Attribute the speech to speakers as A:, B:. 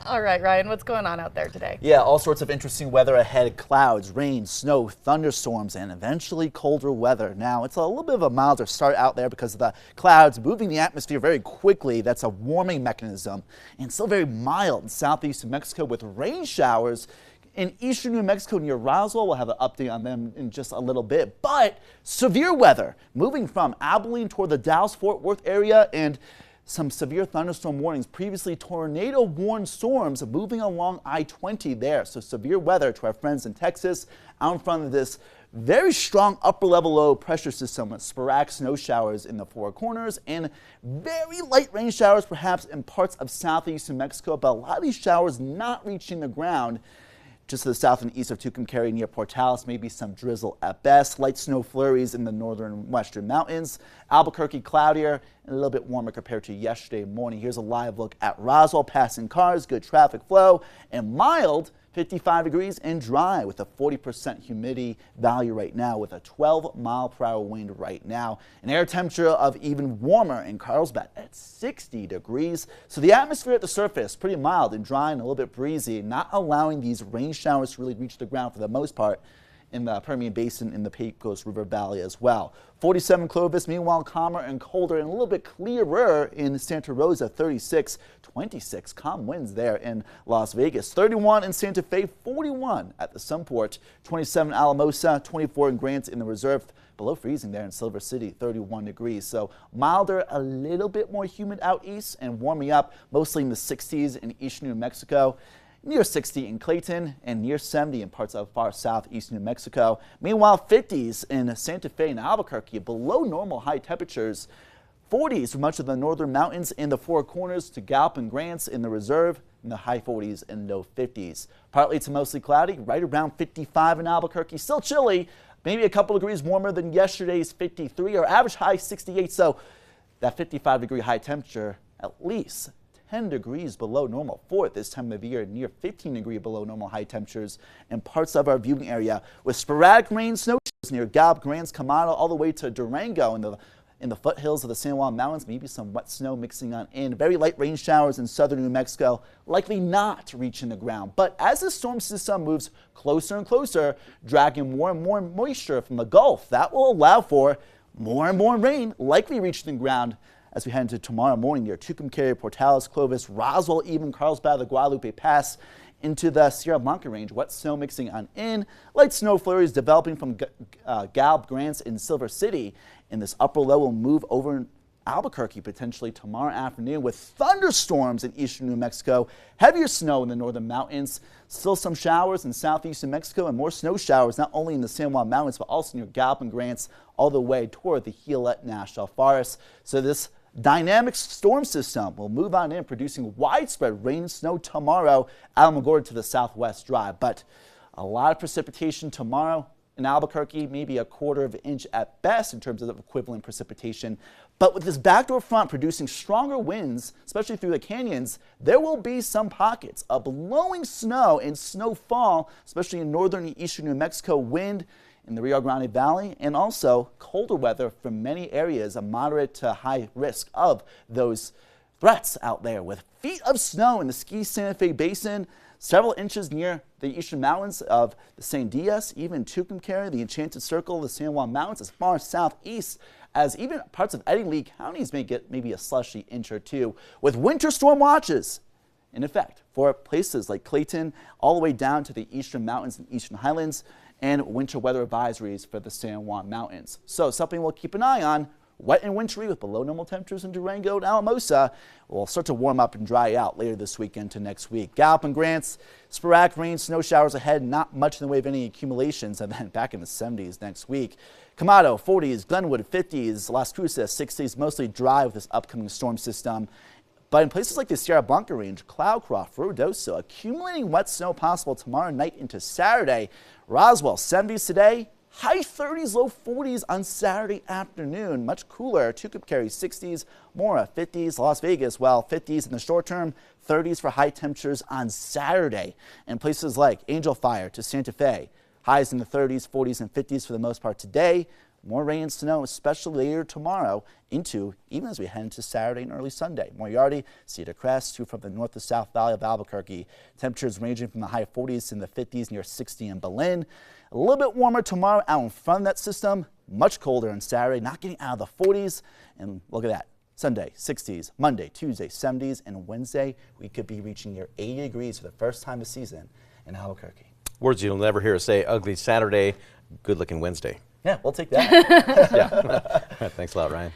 A: All right, Ryan, what's going on out there today?
B: Yeah, all sorts of interesting weather ahead. Clouds, rain, snow, thunderstorms, and eventually colder weather. Now, it's a little bit of a milder start out there because of the clouds moving the atmosphere very quickly. That's a warming mechanism. And still very mild in southeast New Mexico with rain showers. In eastern New Mexico near Roswell, we'll have an update on them in just a little bit. But severe weather moving from Abilene toward the Dallas-Fort Worth area, and some severe thunderstorm warnings. Previously tornado warned storms moving along I-20 there. So severe weather to our friends in Texas out in front of this very strong upper level low pressure system with sporadic snow showers in the Four Corners and very light rain showers perhaps in parts of southeast New Mexico, but a lot of these showers not reaching the ground. Just to the south and east of Tucumcari near Portales, maybe some drizzle at best. Light snow flurries in the northern and western mountains. Albuquerque cloudier and a little bit warmer compared to yesterday morning. Here's a live look at Roswell. Passing cars, good traffic flow, and mild 55 degrees and dry with a 40% humidity value right now with a 12-mile-per-hour wind right now. An air temperature of even warmer in Carlsbad at 60 degrees. So the atmosphere at the surface pretty mild and dry and a little bit breezy, not allowing these rain showers to really reach the ground for the most part in the Permian Basin in the Pecos River Valley as well. 47 Clovis, meanwhile calmer and colder and a little bit clearer in Santa Rosa, 36, 26 calm winds there in Las Vegas, 31 in Santa Fe, 41 at the Sunport, 27 Alamosa, 24 in Grant in the reserve, below freezing there in Silver City, 31 degrees. So milder, a little bit more humid out east and warming up mostly in the 60s in eastern New Mexico. Near 60 in Clayton and near 70 in parts of far southeast New Mexico. Meanwhile, 50s in Santa Fe and Albuquerque, below normal high temperatures. 40s for much of the northern mountains in the Four Corners to Gallup and Grants in the reserve in the high 40s and low 50s. Partly to mostly cloudy, right around 55 in Albuquerque. Still chilly, maybe a couple degrees warmer than yesterday's 53 or average high 68. So that 55-degree high temperature at least 10 degrees below normal for this time of year, near 15-degree below normal high temperatures in parts of our viewing area with sporadic rain, snow showers near Gallup, Grants, Camado, all the way to Durango in the foothills of the San Juan Mountains. Maybe some wet snow mixing on in. Very light rain showers in southern New Mexico, likely not reaching the ground. But as the storm system moves closer and closer, dragging more and more moisture from the Gulf, that will allow for more and more rain, likely reaching the ground as we head into tomorrow morning near Tucumcari, Portales, Clovis, Roswell, even Carlsbad, the Guadalupe Pass into the Sierra Blanca range. Wet snow mixing on in. Light snow flurries developing from Gallup, Grants, in Silver City. And this upper low will move over Albuquerque potentially tomorrow afternoon with thunderstorms in eastern New Mexico. Heavier snow in the northern mountains. Still some showers in southeast New Mexico and more snow showers not only in the San Juan Mountains but also near Gallup and Grants all the way toward the Gila National Forest. So this dynamic storm system will move on in, producing widespread rain and snow tomorrow. Alamogordo to the southwest dry, but a lot of precipitation tomorrow in Albuquerque, maybe a quarter of an inch at best in terms of equivalent precipitation. But with this backdoor front producing stronger winds, especially through the canyons, there will be some pockets of blowing snow and snowfall, especially in northern and eastern New Mexico. Wind in the Rio Grande Valley, and also colder weather from many areas, a moderate to high risk of those threats out there with feet of snow in the Ski Santa Fe Basin, several inches near the eastern mountains of the San Diaz, even Tucumcari, the Enchanted Circle, the San Juan Mountains, as far southeast as even parts of Eddy Lee counties may get maybe a slushy inch or two with winter storm watches in effect for places like Clayton all the way down to the eastern mountains and eastern highlands, and winter weather advisories for the San Juan Mountains. So something we'll keep an eye on. Wet and wintry with below normal temperatures in Durango and Alamosa. Will start to warm up and dry out later this weekend to next week. Gallup and Grants, sporadic rain, snow showers ahead, not much in the way of any accumulations, and then back in the 70s next week. Camado, 40s, Glenwood, 50s, Las Cruces, 60s, mostly dry with this upcoming storm system. But in places like the Sierra Blanca range, Cloudcroft, Ruidoso, accumulating wet snow possible tomorrow night into Saturday. Roswell, 70s today, high 30s, low 40s on Saturday afternoon. Much cooler. Tucumcari, 60s, Mora, 50s. Las Vegas, well, 50s in the short term, 30s for high temperatures on Saturday. And places like Angel Fire to Santa Fe, highs in the 30s, 40s, and 50s for the most part today. more rain and snow, especially later tomorrow into even as we head into Saturday and early Sunday. Moriarty, Cedar Crest, from the north to south valley of Albuquerque. Temperatures ranging from the high 40s in the 50s near 60 in Belen. A little bit warmer tomorrow out in front of that system. Much colder on Saturday, not getting out of the 40s. And look at that. Sunday, 60s, Monday, Tuesday, 70s, and Wednesday, we could be reaching near 80 degrees for the first time this season in Albuquerque.
C: Words you'll never hear us say: ugly Saturday, good looking Wednesday.
B: Yeah, we'll take that.
C: Yeah. Thanks a lot, Ryan.